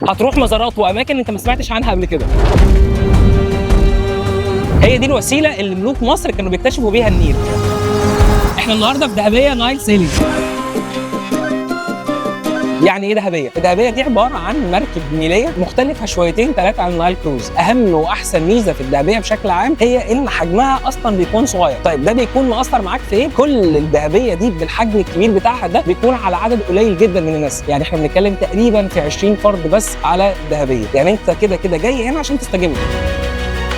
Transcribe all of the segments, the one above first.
هتروح مزارات واماكن انت ما سمعتش عنها قبل كده. هي دي الوسيله اللي ملوك مصر كانوا بيكتشفوا بيها النيل. احنا النهارده في دهبيه نايل سيلينج. يعني ايه دهبيه؟ الدهبيه دي عباره عن مركب نيليه مختلفه شويتين ثلاثه عن النايل كروز. اهم واحسن ميزه في الدهبيه بشكل عام هي ان حجمها اصلا بيكون صغير. طيب ده بيكون مأثر معاك في ايه؟ كل الدهبيه دي بالحجم الكبير بتاعها ده بيكون على عدد قليل جدا من الناس، يعني احنا بنتكلم تقريبا في 20 فرد بس على الدهبيه، يعني انت كده جاي هنا عشان تستجم.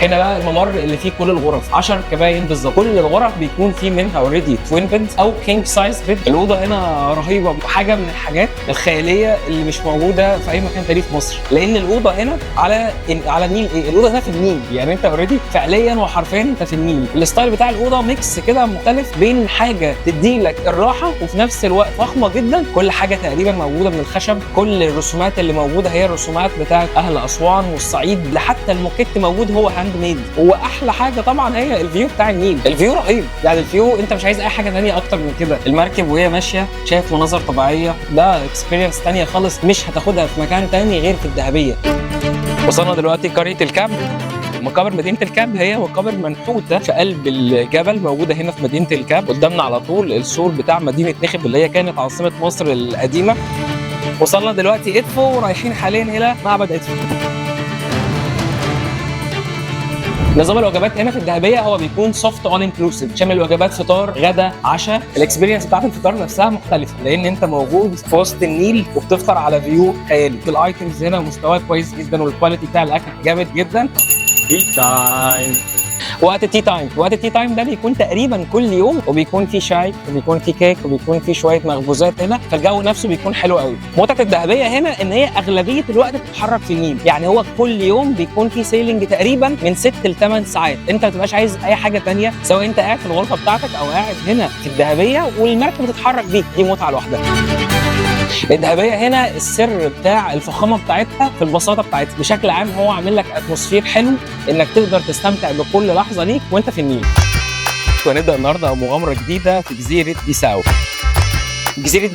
هنا بقى الممر اللي فيه كل الغرف 10 كباين بالظبط، كل الغرف بيكون فيه منها اوريدي توين بيد او كينج سايز بيد. الاوضه هنا رهيبه، حاجه من الحاجات الخياليه اللي مش موجوده في اي مكان تاني في مصر، لان الاوضه هنا على النيل. ايه الاوضه هنا في النيل، يعني انت اوريدي فعليا وحرفيا انت في النيل. الستايل بتاع الاوضه ميكس كده مختلف بين حاجه تدي لك الراحه وفي نفس الوقت فخمه جدا. كل حاجه تقريبا موجوده من الخشب، كل الرسومات اللي موجوده هي الرسومات بتاعت اهل اسوان والصعيد، لحتى الموكيت موجود هو هاند ميد. واحلى حاجه طبعا هي الفيو بتاع النيل. الفيو رهيب، يعني الفيو انت مش عايز اي حاجه ثانيه اكتر من كده. المركب وهي ماشيه شايف مناظر طبيعيه، ده اكسبيرينس ثانيه خالص مش هتاخدها في مكان ثاني غير في الدهبيه. وصلنا دلوقتي قريه الكامب. مقابر مدينه الكامب هي مقابر منحوته في قلب الجبل، موجوده هنا في مدينه الكامب. قدامنا على طول السور بتاع مدينه نخب اللي هي كانت عاصمه مصر القديمه. وصلنا دلوقتي ادفو ورايحين حاليا الى معبد ادفو. نظام الوجبات هنا في الدهبيه هو بيكون سوفت اون انكلوسيف، شامل وجبات فطار غدا عشاء. الاكسبيرينس بتاعت الفطار نفسها مختلفه لان انت موجود في وسط النيل وبتفطر على فيو خيالي. الايتمز هنا مستواه كويس جدا والكواليتي بتاع الاكل جامد جدا. تي تايم. وقت التي تايم ده بيكون تقريبا كل يوم، وبيكون فيه شاي وبيكون فيه كيك وبيكون فيه شويه مخبوزات هنا، فالجو نفسه بيكون حلو قوي. متعه الدهبيه هنا ان هي اغلبيه الوقت بتتحرك في النيل، يعني هو كل يوم بيكون فيه سيلينج تقريبا من 6 ل 8 ساعات. انت ما تبقاش عايز اي حاجه ثانيه، سواء انت قاعد في الغرفه بتاعتك او قاعد هنا في الدهبيه والمركب بتتحرك بيك، دي متعه لوحدها. الدهبيه هنا السر بتاع الفخامه بتاعتها في البساطه بتاعتها. بشكل عام هو عامل لك اتموسفير حلو انك تقدر تستمتع بكل لحظه ليك وانت في النيل. وهنبدا النهارده مغامره جديده في جزيره بيساو. جزيره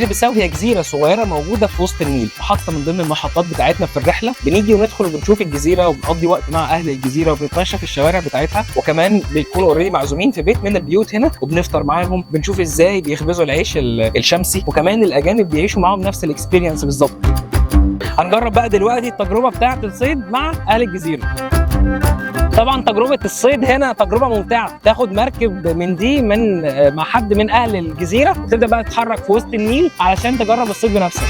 بيساو هي جزيره صغيره موجوده في وسط النيل، محطه من ضمن المحطات بتاعتنا في الرحله. بنيجي وندخل وبنشوف الجزيره وبنقضي وقت مع اهل الجزيره وبنتمشى في الشوارع بتاعتها، وكمان بيكونوا اوريدي معزومين في بيت من البيوت هنا وبنفطر معاهم. بنشوف ازاي بيخبزوا العيش الشمسي، وكمان الاجانب بيعيشوا معاهم نفس الاكسبيرينس بالظبط. هنجرب بقى دلوقتي التجربه بتاعه الصيد مع اهل الجزيره. طبعا تجربه الصيد هنا تجربه ممتعه، تاخد مركب من دي مع حد من اهل الجزيره وتبدا بقى تتحرك في وسط النيل علشان تجرب الصيد بنفسك.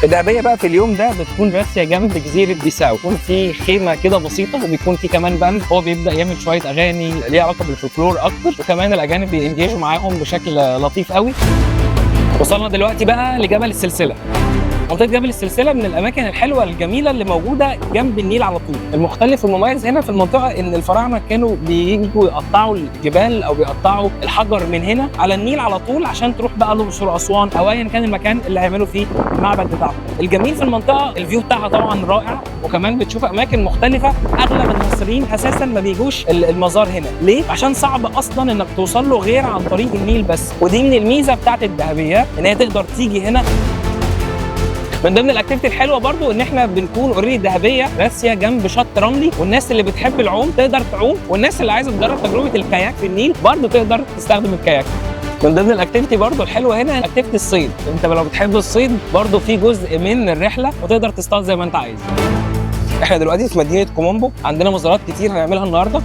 الدهبيه بقى في اليوم ده بتكون راسيه جنب جزيره بيساو، بيكون في خيمه كده بسيطه وبيكون في كمان باند هو بيبدا يعمل شويه اغاني ليها علاقه بالفولكلور اكتر، وكمان الاجانب بينجيجوا معاهم بشكل لطيف قوي. وصلنا دلوقتي بقى لجبل السلسله. منطقة جبل السلسلة من الأماكن الحلوة الجميلة اللي موجودة جنب النيل على طول. المختلف والمميز هنا في المنطقة إن الفراعنة كانوا بييجوا يقطعوا الجبال أو بيقطعوا الحجر من هنا على النيل على طول عشان تروح بقى الأقصر وأسوان أو أيا كان المكان اللي هيعملوا فيه المعبد بتاعهم. الجميل في المنطقة الفيو بتاعها طبعا رائع، وكمان بتشوف أماكن مختلفة. أغلب المصريين أساسا ما بيجوش المزار هنا، ليه؟ عشان صعب أصلا إنك توصل له غير عن طريق النيل بس، ودي من الميزة بتاعت الدهبية إن هي تقدر تيجي هنا. من ضمن الاكتيفيتي الحلوه برضو ان احنا بنكون اوريدي الدهبيه راسيه جنب شط رملي، والناس اللي بتحب العوم تقدر تعوم، والناس اللي عايزه تجرب تجربه الكاياك في النيل برضو تقدر تستخدم الكاياك. من ضمن الاكتيفيتي برضو الحلوه هنا اكتيفيتي الصيد. انت لو بتحب الصيد برضو في جزء من الرحله وتقدر تصطاد زي ما انت عايز. احنا دلوقتي في مدينه كومومبو، عندنا مزارات كتير هنعملها النهارده.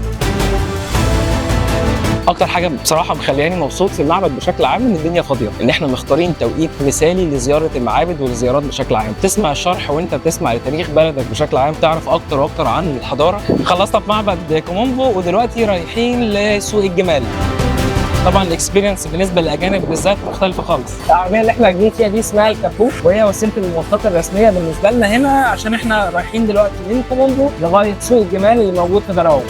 اكتر حاجه بصراحه مخلياني مبسوط في المعبد بشكل عام ان الدنيا فاضيه، ان احنا مختارين توقيت مثالي لزياره المعابد والزيارات بشكل عام. تسمع الشرح وانت بتسمع لتاريخ بلدك بشكل عام، تعرف اكتر واكتر عن الحضاره. خلصنا في معبد كومومبو ودلوقتي رايحين لسوق الجمال. طبعا الاكسبيرينس بالنسبه للاجانب بالذات مختلفه خالص. العربيه اللي احنا راكبين فيها دي اسمها الكابوف، وهي وسيله المواصلات الرسميه بالنسبه لنا هنا، عشان احنا رايحين دلوقتي من كومومبو لغايه سوق الجمال اللي موجود في دراو.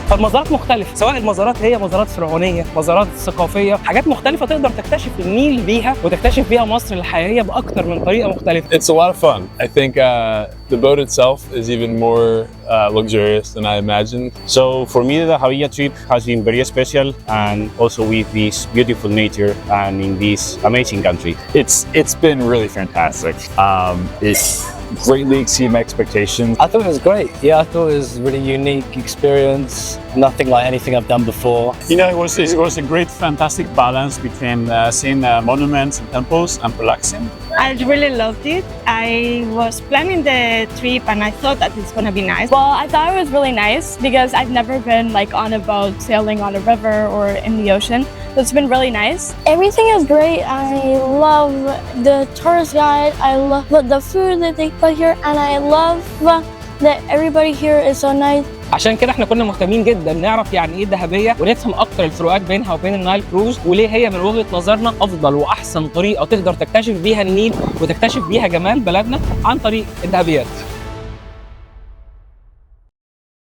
فالمزارات مختلفة، سواء المزارات هي مزارات فرعونية، مزارات ثقافية، حاجات مختلفة تقدر تكتشف النيل بيها وتكتشف بيها مصر الحقيقية بأكتر من طريقة مختلفة. It's a lot of fun. I think the boat itself is even more luxurious than I imagined. So for me, the Dajabilla trip has been very special, and also with this beautiful nature and in this amazing country. It's been really fantastic. It greatly exceeded my expectations. I thought it was great. Yeah, I thought it was a really unique experience. Nothing like anything I've done before. You know, it was a great, fantastic balance between seeing monuments and temples and relaxing. I really loved it. I was planning the trip and I thought that it's gonna be nice. Well, I thought it was really nice because I've never been like on a boat sailing on a river or in the ocean. So it's been really nice. Everything is great. I love the tourist guide. I love the food that they put here, and I love that everybody here is so nice. عشان كده احنا كنا مهتمين جدا نعرف يعني ايه الدهبيه ونفهم اكتر الفروقات بينها وبين النايل كروز وليه هي من وجهه نظرنا افضل واحسن طريقه تقدر تكتشف بيها النيل وتكتشف بيها جمال بلدنا عن طريق الدهبيات.